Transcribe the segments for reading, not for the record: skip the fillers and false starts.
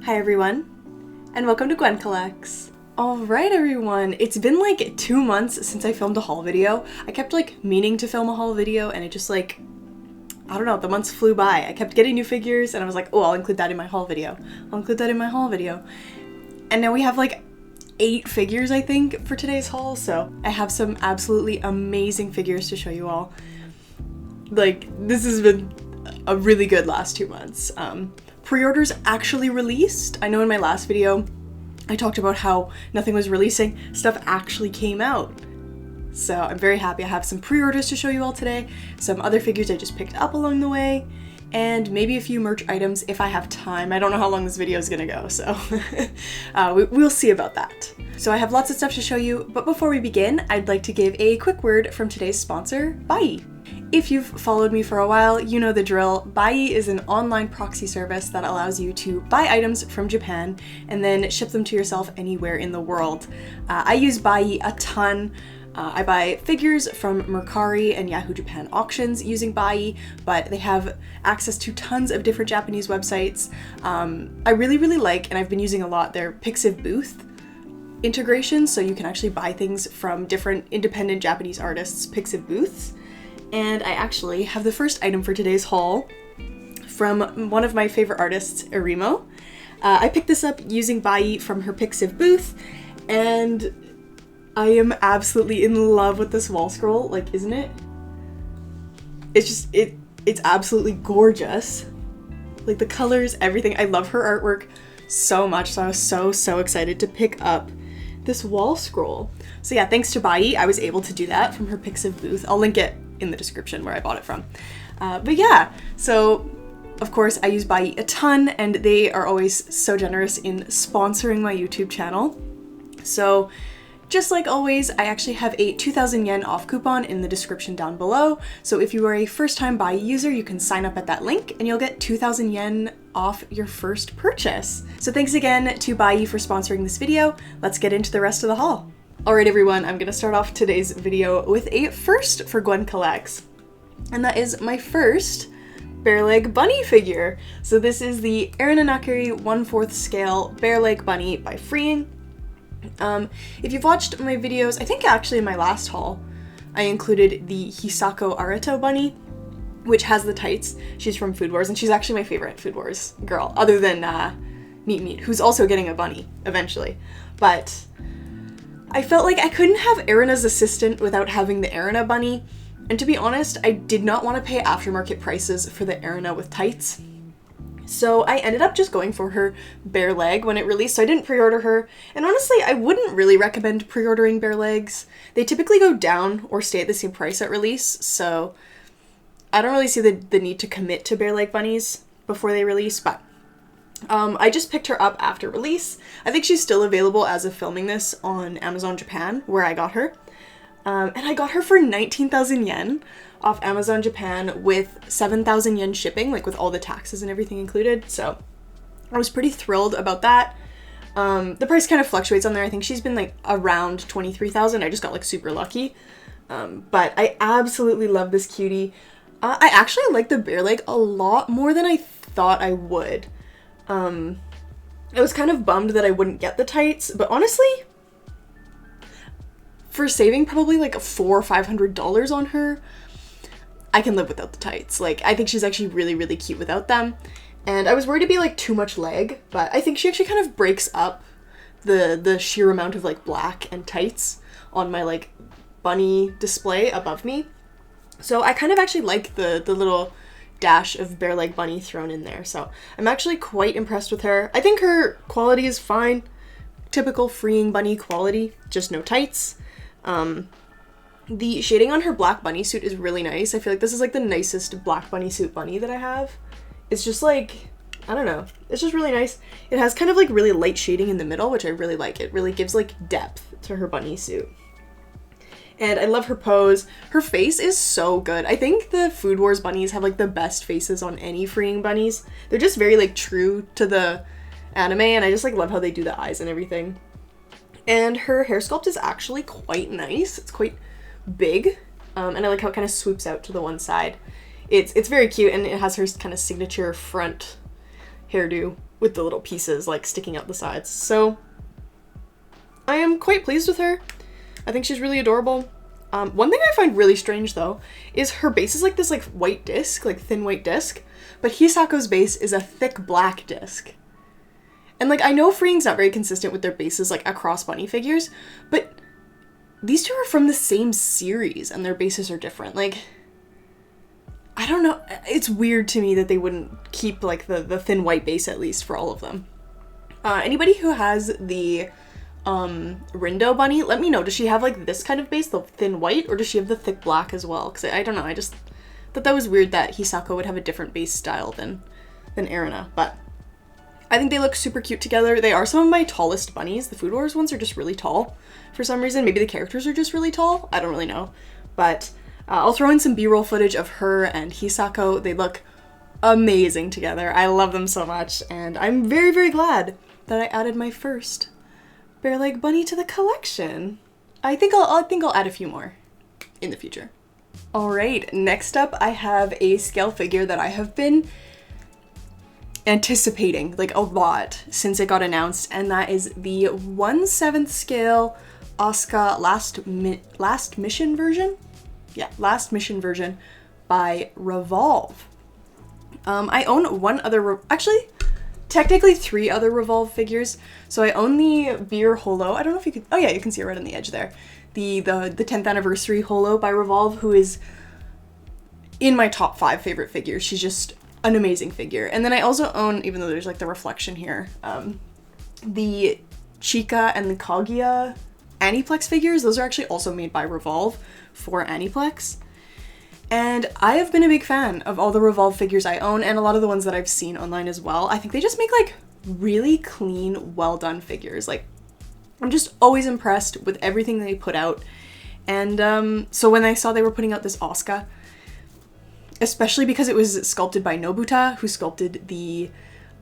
Hi everyone, and welcome to Gwyn Collects. Alright everyone, it's been like 2 months since I filmed a haul video. I kept like meaning to film a haul video and it just like, I don't know, the months flew by. I kept getting new figures and I was like, oh, I'll include that in my haul video. And now we have like 8 figures I think for today's haul, so I have some absolutely amazing figures to show you all. Like, this has been a really good last 2 months. Pre-orders actually released. I know in my last video I talked about how nothing was releasing. Stuff actually came out. So I'm very happy. I have some pre-orders to show you all today, some other figures I just picked up along the way, and maybe a few merch items if I have time. I don't know how long this video is gonna go, so we'll see about that. So I have lots of stuff to show you, but before we begin, I'd like to give a quick word from today's sponsor, Buyee. If you've followed me for a while, you know the drill. Buyee is an online proxy service that allows you to buy items from Japan and then ship them to yourself anywhere in the world. I use Buyee a ton. I buy figures from Mercari and Yahoo Japan auctions using Buyee, but they have access to tons of different Japanese websites. I really like, and I've been using a lot, their Pixiv booth integration, so you can actually buy things from different independent Japanese artists' Pixiv booths. And I actually have the first item for today's haul from one of my favorite artists, Erimo. I picked this up using Buyee from her Pixiv booth, and I am absolutely in love with this wall scroll, like, isn't it? It's just, it's absolutely gorgeous. Like, the colors, everything. I love her artwork so much, so I was so excited to pick up this wall scroll. So yeah, thanks to Buyee, I was able to do that from her Pixiv booth. I'll link it in the description where I bought it from. But yeah, so of course I use Buyee a ton, and they are always so generous in sponsoring my YouTube channel. So just like always, I actually have a 2,000 yen off coupon in the description down below. So if you are a first-time Buyee user, you can sign up at that link and you'll get 2,000 yen off your first purchase. So thanks again to Buyee for sponsoring this video. Let's get into the rest of the haul. Alright everyone, I'm gonna start off today's video with a first for Gwyn Collects, and that is my first bare leg bunny figure. So this is the Erina Nakiri 1/4 scale bare leg bunny by Freeing. If you've watched my videos, I think actually in my last haul, I included the Hisako Arito bunny, which has the tights. She's from Food Wars, and she's actually my favorite Food Wars girl, other than Meat, who's also getting a bunny eventually. But I felt like I couldn't have Erina's assistant without having the Erina bunny, and to be honest, I did not want to pay aftermarket prices for the Erina with tights. So I ended up just going for her bare leg when it released, so I didn't pre-order her. And honestly, I wouldn't really recommend pre-ordering bare legs. They typically go down or stay at the same price at release, so I don't really see the need to commit to bare leg bunnies before they release, but I just picked her up after release. I think she's still available as of filming this on Amazon Japan, where I got her. And I got her for 19,000 yen off Amazon Japan with 7,000 yen shipping, like with all the taxes and everything included. So I was pretty thrilled about that. The price kind of fluctuates on there. I think she's been like around 23,000. I just got like super lucky. But I absolutely love this cutie. I actually like the bare leg a lot more than I thought I would. I was kind of bummed that I wouldn't get the tights, but honestly, for saving probably like $400 or $500 on her, I can live without the tights. Like, I think she's actually really cute without them. And I was worried it'd be like too much leg, but I think she actually kind of breaks up the sheer amount of like black and tights on my like bunny display above me. So I kind of actually like the little dash of bare leg bunny thrown in there. So I'm actually quite impressed with her. I think her quality is fine. Typical Freeing bunny quality, just no tights. The shading on her black bunny suit is really nice. I feel like this is like the nicest black bunny suit bunny that I have. It's just like, I don't know, it's just really nice. It has kind of like really light shading in the middle, which I really like. It really gives like depth to her bunny suit. And I love her pose. Her face is so good. I think the Food Wars bunnies have like the best faces on any Freeing bunnies. They're just very like true to the anime, and I just like love how they do the eyes and everything. And her hair sculpt is actually quite nice. It's quite big, and I like how it kind of swoops out to the one side. It's very cute, and it has her kind of signature front hairdo with the little pieces like sticking out the sides. So I am quite pleased with her. I think she's really adorable. One thing I find really strange though is her base is like this like white disc, like thin white disc, but Hisako's base is a thick black disc. And like I know Freeing's not very consistent with their bases like across bunny figures, but these two are from the same series and their bases are different. Like, I don't know, it's weird to me that they wouldn't keep like the thin white base at least for all of them. Anybody who has the Rindo bunny, let me know. Does she have like this kind of base, the thin white, or does she have the thick black as well? Because I don't know, I just thought that was weird that Hisako would have a different base style than Erina, but I think they look super cute together. They are some of my tallest bunnies. The Food Wars ones are just really tall for some reason. Maybe the characters are just really tall. I don't really know. But I'll throw in some B-roll footage of her and Hisako. They look amazing together. I love them so much. And I'm very, very glad that I added my first bare leg bunny to the collection. I think I'll add a few more in the future. All right, next up I have a scale figure that I have been anticipating like a lot since it got announced, and that is the 1/7 scale Asuka last mission version. Yeah, last mission version by Revolve. I own one other, actually technically 3 other Revolve figures. So I own the Beer Holo. I don't know if you could, oh yeah, you can see it right on the edge there. The 10th anniversary Holo by Revolve, who is in my top 5 favorite figures. She's just an amazing figure. And then I also own, even though there's like the reflection here, the Chika and the Kaguya Aniplex figures. Those are actually also made by Revolve for Aniplex. And I have been a big fan of all the Revolve figures I own, and a lot of the ones that I've seen online as well. I think they just make like really clean, well done figures. Like, I'm just always impressed with everything they put out. And so when I saw they were putting out this Asuka, especially because it was sculpted by Nobuta, who sculpted the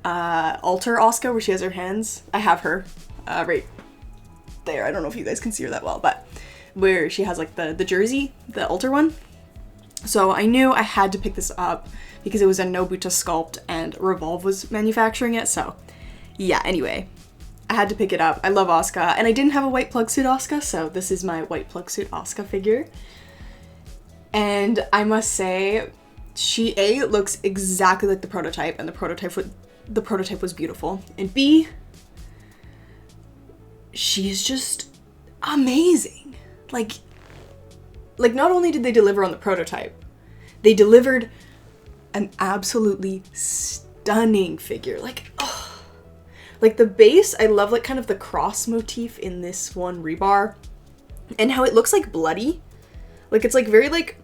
altar Asuka where she has her hands. I have her right there. I don't know if you guys can see her that well, but where she has like the jersey, the altar one. So I knew I had to pick this up because it was a Nobuta sculpt and Revolve was manufacturing it. So yeah, anyway, I had to pick it up. I love Asuka, and I didn't have a white plug suit Asuka, so this is my white plug suit Asuka figure. And I must say, she A, looks exactly like the prototype, and the prototype was beautiful. And B, she is just amazing. Like not only did they deliver on the prototype, they delivered an absolutely stunning figure. Like, oh, like the base, I love like kind of the cross motif in this one rebar, and how it looks like bloody. Like it's like very like,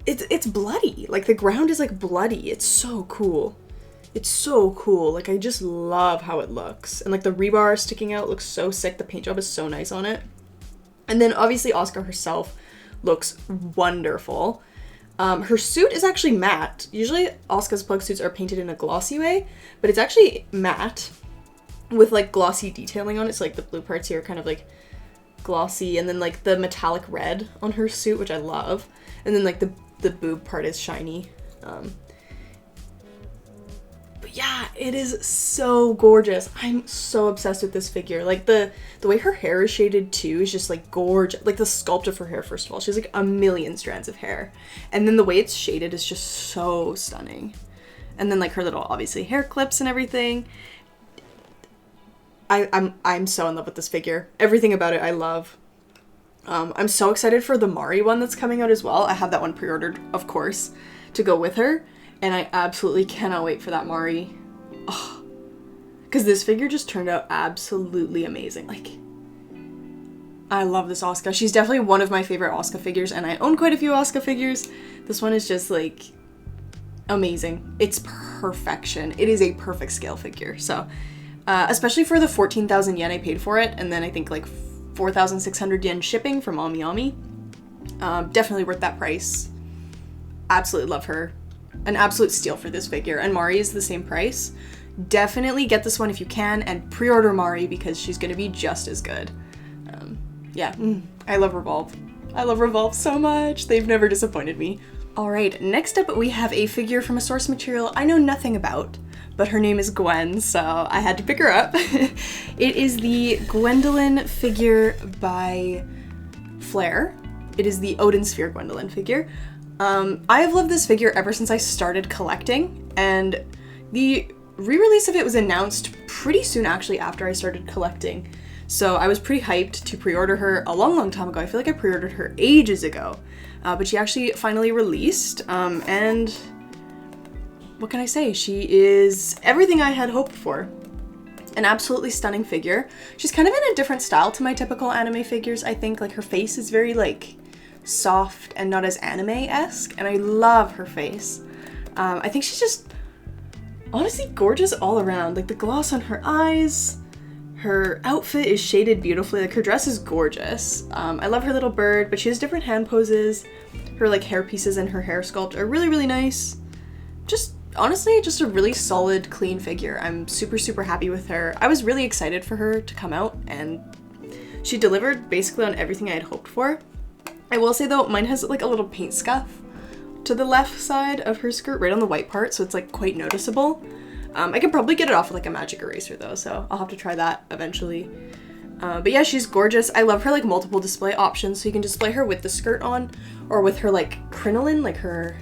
it's bloody. Like the ground is like bloody. It's so cool. It's so cool. Like I just love how it looks. And like the rebar sticking out looks so sick. The paint job is so nice on it. And then obviously Asuka herself looks wonderful. Her suit is actually matte. Usually Asuka's plug suits are painted in a glossy way, but it's actually matte with like glossy detailing on it. So like the blue parts here are kind of like glossy, and then like the metallic red on her suit, which I love. And then like the boob part is shiny. But yeah, it is so gorgeous. I'm so obsessed with this figure. Like the way her hair is shaded too is just like gorgeous. Like the sculpt of her hair, first of all, she has like a million strands of hair. And then the way it's shaded is just so stunning. And then like her little, obviously, hair clips and everything. I'm so in love with this figure. Everything about it I love. I'm so excited for the Mari one that's coming out as well. I have that one pre-ordered, of course, to go with her. And I absolutely cannot wait for that Mari. Oh, because this figure just turned out absolutely amazing. Like, I love this Asuka. She's definitely one of my favorite Asuka figures, and I own quite a few Asuka figures. This one is just like amazing. It's perfection. It is a perfect scale figure. So, especially for the 14,000 yen I paid for it, and then I think like 4,600 yen shipping from Ami. Definitely worth that price. Absolutely love her. An absolute steal for this figure, and Mari is the same price. Definitely get this one if you can, and pre-order Mari because she's going to be just as good. Yeah, I love Revolve. I love Revolve so much. They've never disappointed me. All right, next up we have a figure from a source material I know nothing about, but her name is Gwen, so I had to pick her up. It is the Gwendolyn figure by Flare. It is the Odin Sphere Gwendolyn figure. I have loved this figure ever since I started collecting, and the re-release of it was announced pretty soon actually after I started collecting. So I was pretty hyped to pre-order her a long time ago. I feel like I pre-ordered her ages ago, but she actually finally released, and what can I say? She is everything I had hoped for. An absolutely stunning figure. She's kind of in a different style to my typical anime figures, I think. Like, her face is very, like, soft and not as anime-esque, and I love her face. I think she's just honestly gorgeous all around. Like, the gloss on her eyes, her outfit is shaded beautifully. Like, her dress is gorgeous. I love her little bird, but she has different hand poses. Her, like, hair pieces and her hair sculpt are really nice. Just, honestly, just a really solid, clean figure. I'm super happy with her. I was really excited for her to come out, and she delivered basically on everything I had hoped for. I will say though, mine has like a little paint scuff to the left side of her skirt, right on the white part, so it's like quite noticeable. I could probably get it off with like a magic eraser though, so I'll have to try that eventually. But yeah, she's gorgeous. I love her like multiple display options, so you can display her with the skirt on, or with her like crinoline, like her,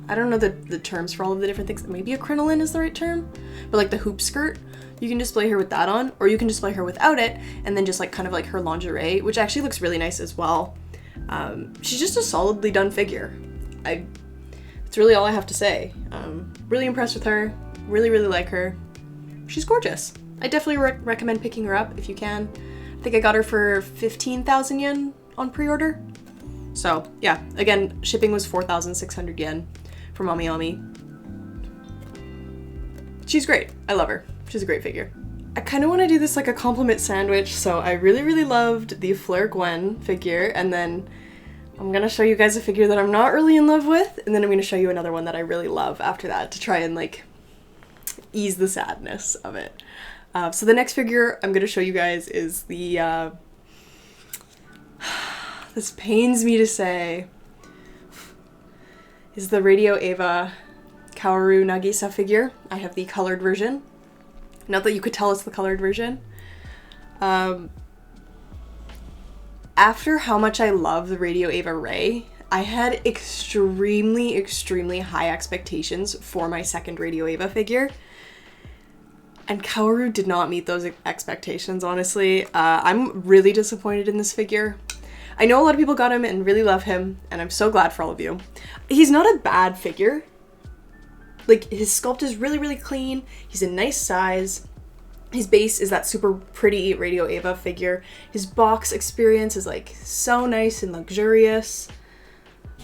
I don't know the terms for all of the different things. Maybe a crinoline is the right term, but like the hoop skirt, you can display her with that on, or you can display her without it, and then just like kind of like her lingerie, which actually looks really nice as well. She's just a solidly done figure. It's really all I have to say. Really impressed with her. Really like her. She's gorgeous. I definitely recommend picking her up if you can. I think I got her for 15,000 yen on pre-order. So yeah, again, shipping was 4,600 yen from Ami. She's great. I love her. She's a great figure. I kind of want to do this like a compliment sandwich, so I really loved the Flare Gwen figure, and then I'm gonna show you guys a figure that I'm not really in love with, and then I'm gonna show you another one that I really love after that to try and like ease the sadness of it. So the next figure I'm gonna show you guys is the, this pains me to say, is the Radio Eva Kaworu Nagisa figure. I have the colored version. Not that you could tell it's the colored version. After how much I love the Radio Eva Ray, I had extremely high expectations for my second Radio Eva figure. And Kaworu did not meet those expectations, honestly. I'm really disappointed in this figure. I know a lot of people got him and really love him, and I'm so glad for all of you. He's not a bad figure. Like, his sculpt is really clean. He's a nice size. His base is that super pretty Radio Eva figure. His box experience is like so nice and luxurious.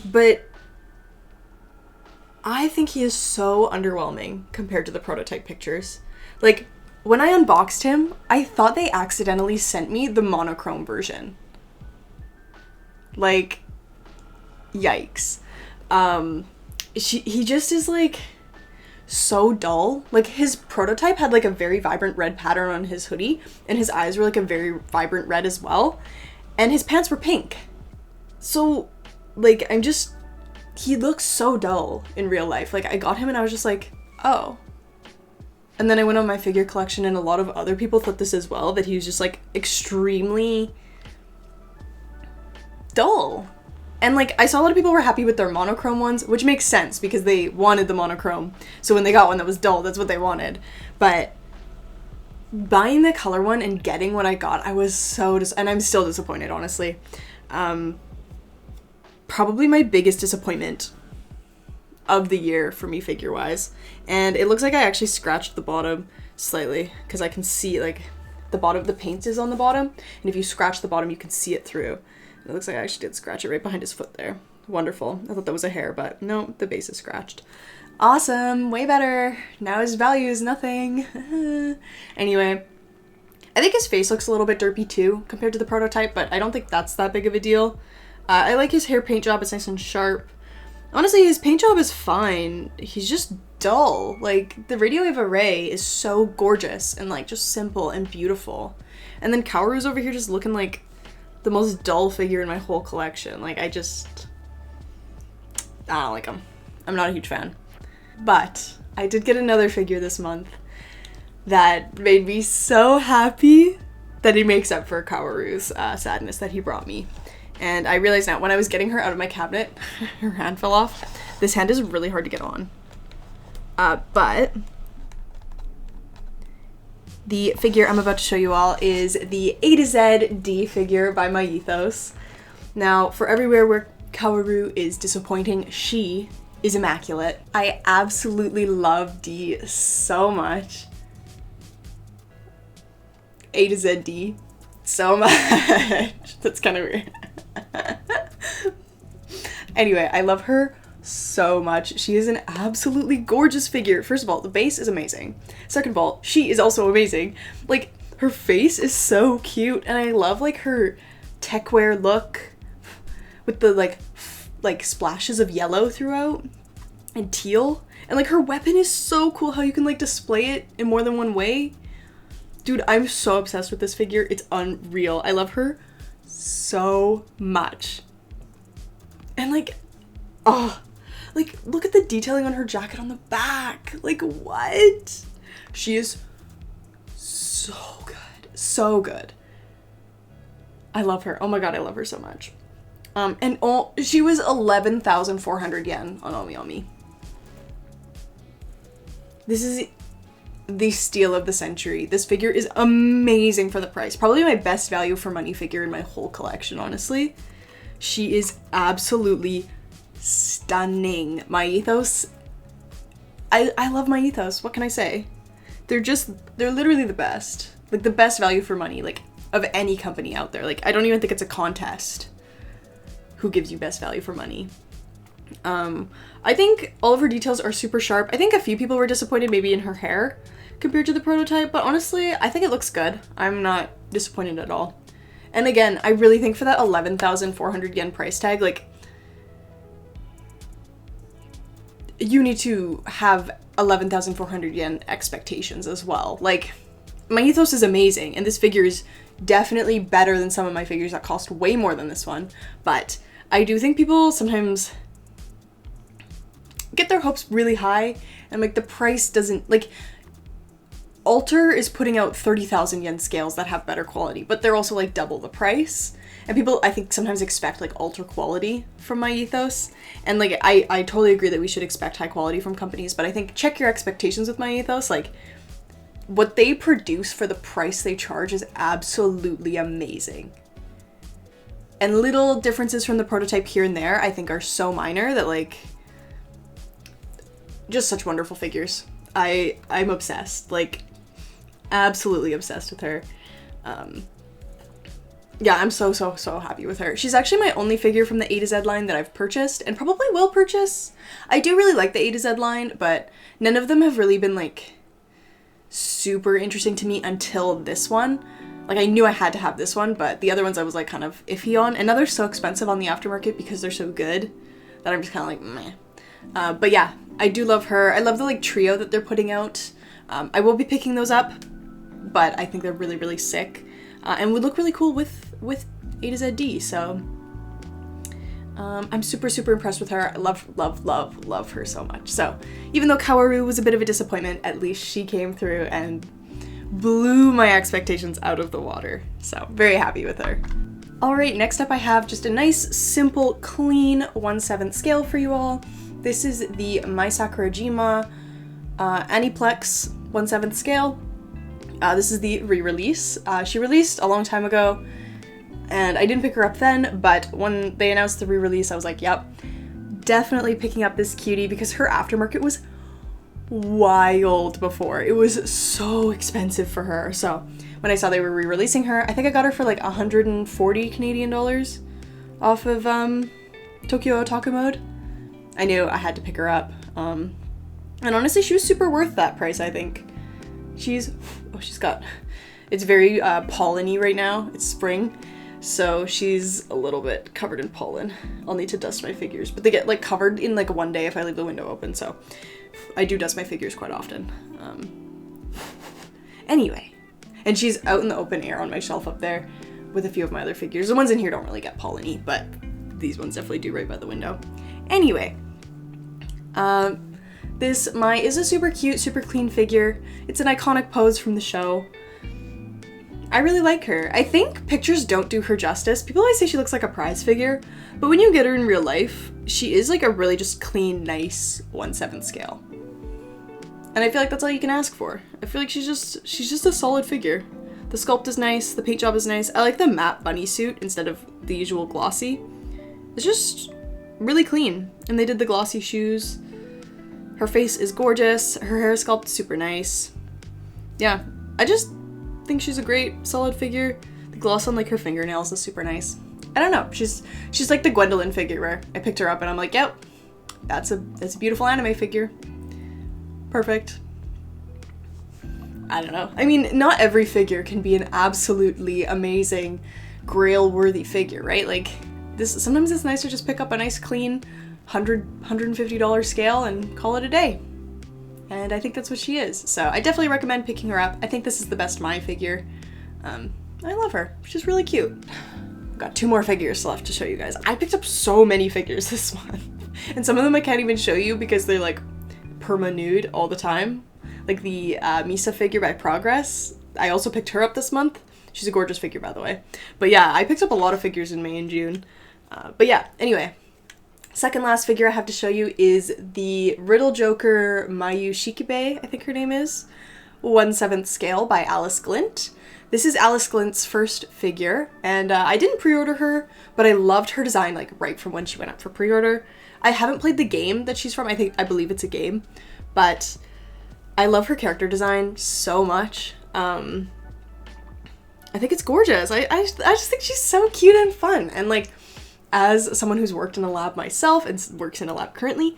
But I think he is so underwhelming compared to the prototype pictures. Like, when I unboxed him, I thought they accidentally sent me the monochrome version. Like, yikes. He just is like so dull. Like, his prototype had like a very vibrant red pattern on his hoodie, and his eyes were like a very vibrant red as well, and his pants were pink. So like, he looks so dull in real life. Like, I got him and I was just like, oh. And then I went on my figure collection, and a lot of other people thought this as well, that he was just like extremely dull. And like, I saw a lot of people were happy with their monochrome ones, which makes sense because they wanted the monochrome. So when they got one that was dull, that's what they wanted. But buying the color one and getting what I got, I was so and I'm still disappointed, honestly. Probably my biggest disappointment of the year for me figure-wise. And it looks like I actually scratched the bottom slightly, because I can see like the bottom, the paint is on the bottom, and if you scratch the bottom you can see it through. It looks like I actually did scratch it right behind his foot there. Wonderful. I thought that was a hair, but no, the base is scratched. Awesome, way better. Now his value is nothing. Anyway, I think his face looks a little bit derpy too compared to the prototype, but I don't think that's that big of a deal. I like his hair paint job, it's nice and sharp. Honestly, his paint job is fine. He's just dull. Like, the Radio Eva Ray is so gorgeous and like just simple and beautiful. And then Kaworu's over here just looking like the most dull figure in my whole collection. Like, I don't like him. I'm not a huge fan. But I did get another figure this month. that made me so happy that he makes up for Kaworu's sadness that he brought me. And I realized now, when I was getting her out of my cabinet, her hand fell off. This hand is really hard to get on. But the figure I'm about to show you all is the A to Z D figure by Myethos. Now, for everywhere where Kaworu is disappointing, she is immaculate. I absolutely love D so much. A to Z D so much. That's kind of weird. Anyway, I love her so much. She is an absolutely gorgeous figure. First of all, the base is amazing. Second of all, she is also amazing. Like, her face is so cute, and I love like her techwear look with the like splashes of yellow throughout and teal. And like her weapon is so cool how you can like display it in more than one way. Dude, I'm so obsessed with this figure. It's unreal. I love her so much. And like, oh, like look at the detailing on her jacket on the back. Like what? She is so good. So good. I love her. Oh my god, I love her so much. And she was 11,400 yen on Omi. This is the steal of the century. This figure is amazing for the price. Probably my best value for money figure in my whole collection, honestly. She is absolutely stunning. Myethos. I love Myethos. What can I say? They're literally the best. Like the best value for money, like of any company out there. Like I don't even think it's a contest who gives you best value for money. I think all of her details are super sharp. I think a few people were disappointed maybe in her hair compared to the prototype, but honestly, I think it looks good. I'm not disappointed at all. And again, I really think for that 11,400 yen price tag, like, you need to have 11,400 yen expectations as well. Like, Myethos is amazing, and this figure is definitely better than some of my figures that cost way more than this one, but I do think people sometimes get their hopes really high, and like the price doesn't, like, Alter is putting out 30,000 yen scales that have better quality, but they're also like double the price. And people, I think, sometimes expect like Alter quality from Myethos. And like, I totally agree that we should expect high quality from companies, but I think check your expectations with Myethos. Like, what they produce for the price they charge is absolutely amazing. And little differences from the prototype here and there, I think, are so minor that like, just such wonderful figures. I'm obsessed, like, absolutely obsessed with her. Yeah, I'm so happy with her. She's actually my only figure from the A to Z line that I've purchased and probably will purchase. I do really like the A to Z line, but none of them have really been like super interesting to me until this one. Like, I knew I had to have this one, but the other ones I was like kind of iffy on, and now they're so expensive on the aftermarket because they're so good that I'm just kind of like meh. But yeah, I do love her. I love the like trio that they're putting out. I will be picking those up, but I think they're really, really sick, and would look really cool with A to Z D. So I'm super impressed with her. I love her so much. So even though Kaworu was a bit of a disappointment, at least she came through and blew my expectations out of the water. So very happy with her. Alright, next up I have just a nice, simple, clean 1/7 scale for you all. This is the My Sakurajima Aniplex 1/7 scale. This is the re-release. She released a long time ago, and I didn't pick her up then, but when they announced the re-release, I was like, yep, definitely picking up this cutie, because her aftermarket was wild before. It was so expensive for her. So when I saw they were re-releasing her, I think I got her for like 140 Canadian dollars off of Tokyo Otaku Mode. I knew I had to pick her up. And honestly, she was super worth that price, I think. She's got, it's very pollen-y right now. It's spring, so she's a little bit covered in pollen. I'll need to dust my figures, but they get like covered in like one day if I leave the window open, so I do dust my figures quite often. Anyway, and she's out in the open air on my shelf up there with a few of my other figures. The ones in here don't really get pollen-y, but these ones definitely do right by the window. Anyway, This Mai is a super cute, super clean figure. It's an iconic pose from the show. I really like her. I think pictures don't do her justice. People always say she looks like a prize figure, but when you get her in real life, she is like a really just clean, nice 1/7 scale. And I feel like that's all you can ask for. I feel like she's just a solid figure. The sculpt is nice, the paint job is nice. I like the matte bunny suit instead of the usual glossy. It's just really clean. And they did the glossy shoes. Her face is gorgeous. Her hair sculpt is super nice. Yeah, I just think she's a great, solid figure. The gloss on like her fingernails is super nice. I don't know. She's like the Gwendolyn figure where I picked her up and I'm like, yep, that's a beautiful anime figure. Perfect. I don't know. I mean, not every figure can be an absolutely amazing, grail-worthy figure, right? Like, sometimes it's nice to just pick up a nice, clean $150 scale and call it a day. And I think that's what she is. So I definitely recommend picking her up. I think this is the best Mai figure. I love her. She's really cute. I've got 2 more figures left to show you guys. I picked up so many figures this month. And some of them I can't even show you because they're like perma nude all the time. Like the Misa figure by Progress. I also picked her up this month. She's a gorgeous figure, by the way. But yeah, I picked up a lot of figures in May and June. But yeah, anyway. Second last figure I have to show you is the Riddle Joker Mayu Shikibe, I think her name is. 1/7 scale by Alice Glint. This is Alice Glint's first figure, and I didn't pre-order her, but I loved her design like right from when she went up for pre-order. I haven't played the game that she's from. I believe it's a game, but I love her character design so much. I think it's gorgeous. I just think she's so cute and fun, and like, as someone who's worked in a lab myself and works in a lab currently,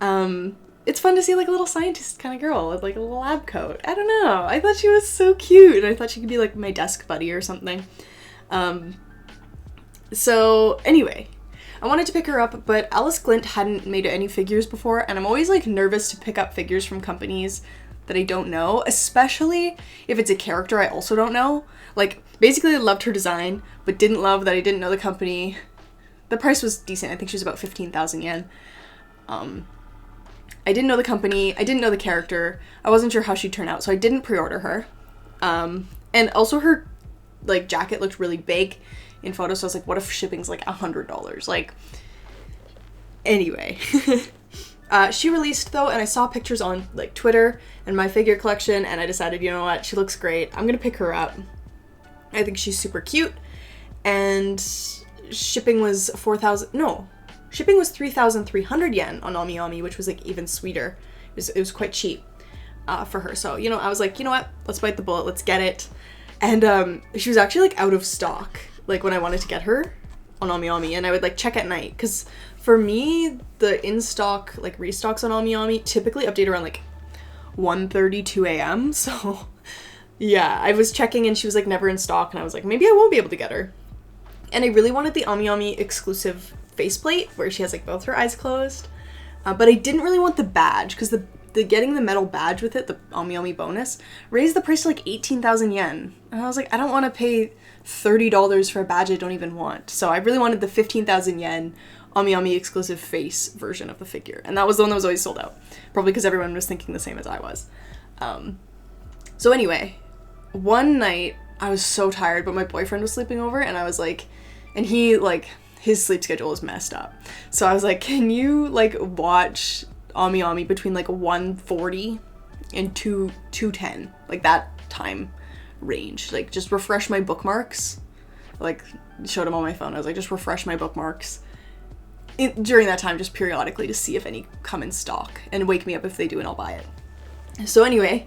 it's fun to see like a little scientist kind of girl with like a little lab coat. I don't know. I thought she was so cute, and I thought she could be like my desk buddy or something. So anyway, I wanted to pick her up, but Alice Glint hadn't made any figures before, and I'm always like nervous to pick up figures from companies that I don't know, especially if it's a character I also don't know. Like, basically I loved her design, but didn't love that I didn't know the company. The price was decent. I think she was about 15,000 yen. I didn't know the company. I didn't know the character. I wasn't sure how she'd turn out, so I didn't pre-order her. And also her, like, jacket looked really big in photos, so I was like, what if shipping's like $100? Like, anyway. She released, though, and I saw pictures on, like, Twitter and my figure collection, and I decided, you know what, she looks great. I'm gonna pick her up. I think she's super cute, and shipping was 3,300 yen on Ami, which was like even sweeter. It was quite cheap for her. So, you know, I was like, you know what, let's bite the bullet, let's get it. And she was actually like out of stock, like when I wanted to get her on Ami, and I would like check at night, because for me, the in-stock, like restocks on Ami typically update around like 1:30, 2 a.m. So yeah, I was checking and she was like never in stock, and I was like, maybe I won't be able to get her. And I really wanted the Ami exclusive faceplate where she has like both her eyes closed, but I didn't really want the badge, because the getting the metal badge with it, the Ami bonus, raised the price to like 18,000 yen. And I was like, I don't want to pay $30 for a badge I don't even want. So I really wanted the 15,000 yen Ami exclusive face version of the figure. And that was the one that was always sold out. Probably because everyone was thinking the same as I was. So anyway, one night I was so tired, but my boyfriend was sleeping over, and I was like, and he, like, his sleep schedule is messed up. So I was like, can you, like, watch Ami between, like, 1:40 and 2:10, like, that time range. Like, just refresh my bookmarks. Like, showed him on my phone. I was like, just refresh my bookmarks during that time, just periodically, to see if any come in stock, and wake me up if they do, and I'll buy it. So anyway,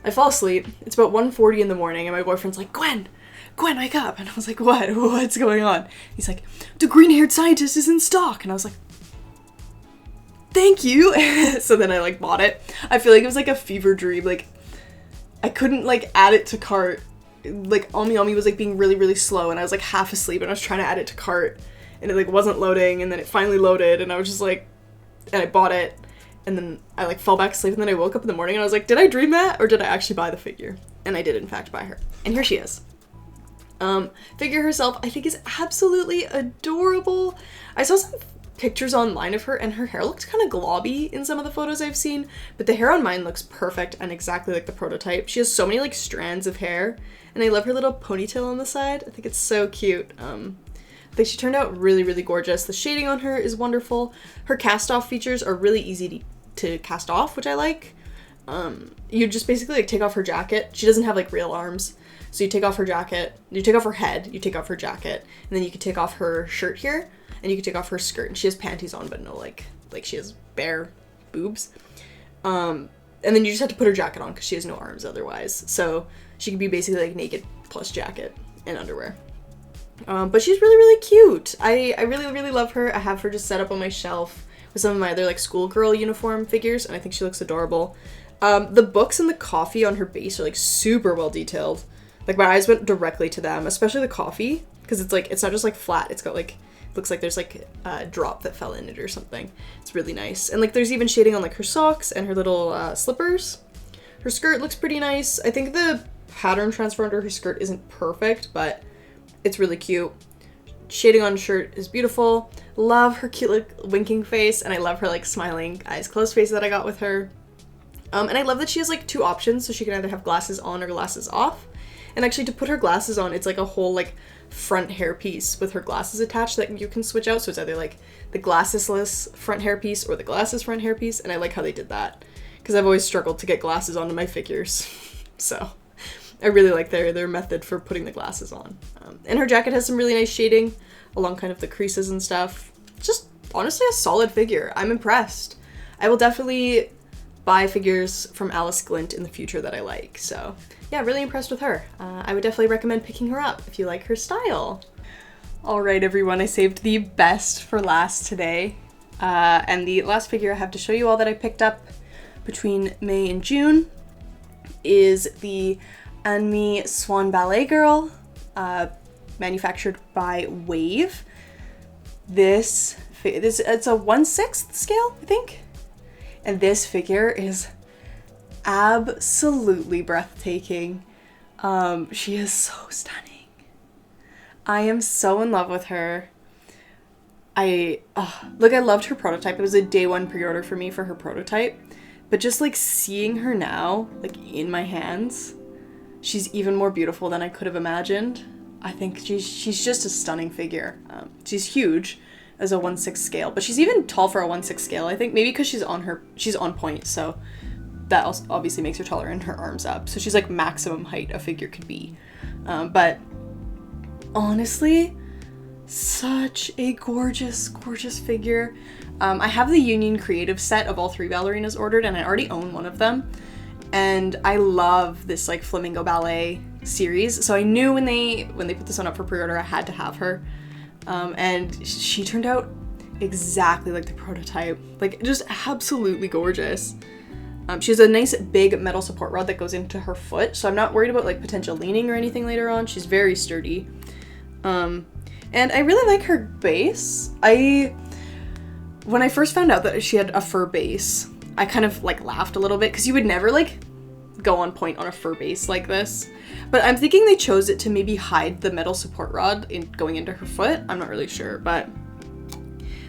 I fall asleep. It's about 1:40 in the morning, and my boyfriend's like, Gwen, wake up. And I was like, what's going on? He's like, the green-haired scientist is in stock. And I was like, thank you. So then I like bought it. I feel like it was like a fever dream. Like, I couldn't like add it to cart. Like, Ami was like being really, really slow, and I was like half asleep, and I was trying to add it to cart, and it like wasn't loading, and then it finally loaded, and I was just like, and I bought it. And then I like fell back asleep, and then I woke up in the morning and I was like, did I dream that, or did I actually buy the figure? And I did in fact buy her. And here she is. Figure herself, I think, is absolutely adorable. I saw some pictures online of her, and her hair looks kind of globby in some of the photos I've seen, but the hair on mine looks perfect and exactly like the prototype. She has so many like strands of hair, and I love her little ponytail on the side. I think it's so cute. I think she turned out really, really gorgeous. The shading on her is wonderful. Her cast-off features are really easy to cast off, which I like. You just basically like take off her jacket. She doesn't have like real arms. So you take off her jacket, you take off her head, you take off her jacket, and then you can take off her shirt here, and you can take off her skirt. And she has panties on, but no like she has bare boobs. And then you just have to put her jacket on because she has no arms otherwise. So she can be basically like naked plus jacket and underwear. But she's really, really cute. I really, really love her. I have her just set up on my shelf with some of my other like schoolgirl uniform figures, and I think she looks adorable. The books and the coffee on her base are like super well detailed. Like my eyes went directly to them, especially the coffee, because it's like, it's not just like flat, it's got like, looks like there's like a drop that fell in it or something. It's really nice. And like there's even shading on like her socks and her little slippers. Her skirt looks pretty nice. I think the pattern transfer under her skirt isn't perfect, but it's really cute. Shading on shirt is beautiful. Love her cute like winking face, and I love her like smiling eyes closed face that I got with her. And I love that she has like two options, so she can either have glasses on or glasses off. And actually to put her glasses on, it's like a whole like front hairpiece with her glasses attached that you can switch out. So it's either like the glassesless front hairpiece or the glasses front hairpiece. And I like how they did that because I've always struggled to get glasses onto my figures. So I really like their method for putting the glasses on. And her jacket has some really nice shading along kind of the creases and stuff. Just honestly a solid figure. I'm impressed. I will definitely buy figures from Alice Glint in the future that I like. So yeah, really impressed with her. I would definitely recommend picking her up if you like her style. All right, everyone, I saved the best for last today. And the last figure I have to show you all that I picked up between May and June is the Anmi Swan Ballet Girl, manufactured by Wave. It's a 1/6 scale, I think. And this figure is absolutely breathtaking. She is so stunning. I am so in love with her. I loved her prototype. It was a day one pre-order for me for her prototype. But just like seeing her now, like in my hands, she's even more beautiful than I could have imagined. I think she's just a stunning figure. She's huge as a 1/6 scale, but she's even tall for a 1/6 scale. I think maybe because she's on point, so that also obviously makes her taller and her arms up. So she's like maximum height a figure could be. But honestly, such a gorgeous, gorgeous figure. I have the Union Creative set of all three ballerinas ordered, and I already own one of them. And I love this like Flamingo Ballet series. So I knew when they put this one up for pre-order, I had to have her. And she turned out exactly like the prototype. Like just absolutely gorgeous. She has a nice big metal support rod that goes into her foot, so I'm not worried about like potential leaning or anything later on. She's very sturdy. And I really like her base. When I first found out that she had a fur base, I kind of like laughed a little bit because you would never like go on point on a fur base like this. But I'm thinking they chose it to maybe hide the metal support rod going into her foot. I'm not really sure, but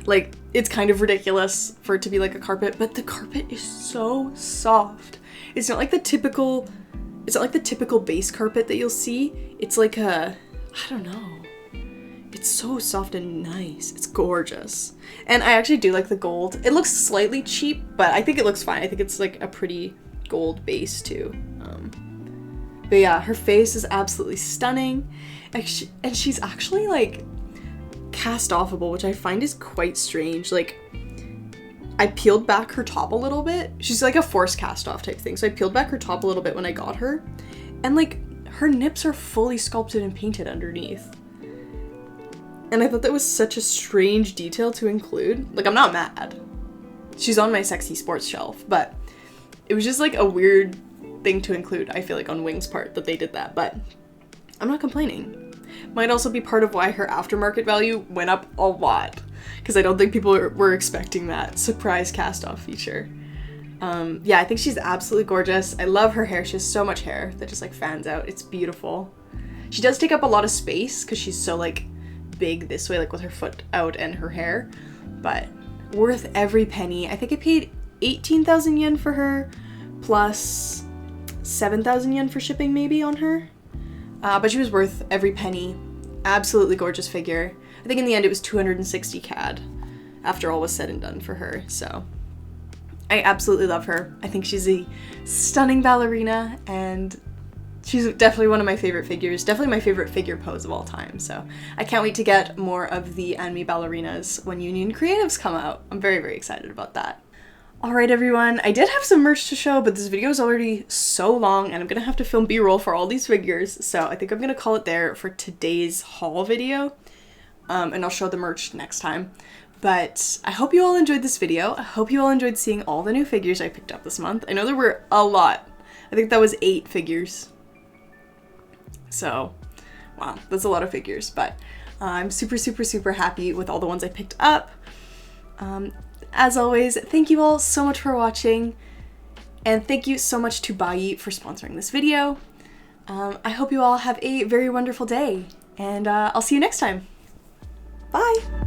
like it's kind of ridiculous for it to be like a carpet, but the carpet is so soft. It's not like the typical base carpet that you'll see. It's like I don't know. It's so soft and nice. It's gorgeous. And I actually do like the gold. It looks slightly cheap, but I think it looks fine. I think it's like a pretty gold base too. But yeah, her face is absolutely stunning. And she's actually like cast offable, which I find is quite strange. Like I peeled back her top a little bit. She's like a forced cast off type thing. So I peeled back her top a little bit when I got her. And like her nips are fully sculpted and painted underneath. And I thought that was such a strange detail to include. Like, I'm not mad. She's on my sexy sports shelf, but it was just like a weird thing to include, I feel like, on Wing's part that they did that, but I'm not complaining. Might also be part of why her aftermarket value went up a lot, because I don't think people were expecting that surprise cast-off feature. Yeah, I think she's absolutely gorgeous. I love her hair. She has so much hair that just like fans out. It's beautiful. She does take up a lot of space because she's so like big this way, like with her foot out and her hair, but worth every penny. I think I paid 18,000 yen for her, plus 7,000 yen for shipping maybe on her. But she was worth every penny. Absolutely gorgeous figure. I think in the end it was 260 CAD after all was said and done for her, so I absolutely love her. I think she's a stunning ballerina, and she's definitely one of my favorite figures, definitely my favorite figure pose of all time, so I can't wait to get more of the Anmi ballerinas when Union Creatives come out. I'm very, very excited about that. Alright everyone, I did have some merch to show, but this video is already so long and I'm gonna have to film b-roll for all these figures, so I think I'm gonna call it there for today's haul video, and I'll show the merch next time. But I hope you all enjoyed this video. I hope you all enjoyed seeing all the new figures I picked up this month. I know there were a lot. I think that was 8 figures. So, wow, that's a lot of figures, but I'm super, super, super happy with all the ones I picked up. As always, thank you all so much for watching, and thank you so much to Buyee for sponsoring this video. I hope you all have a very wonderful day, and I'll see you next time. Bye!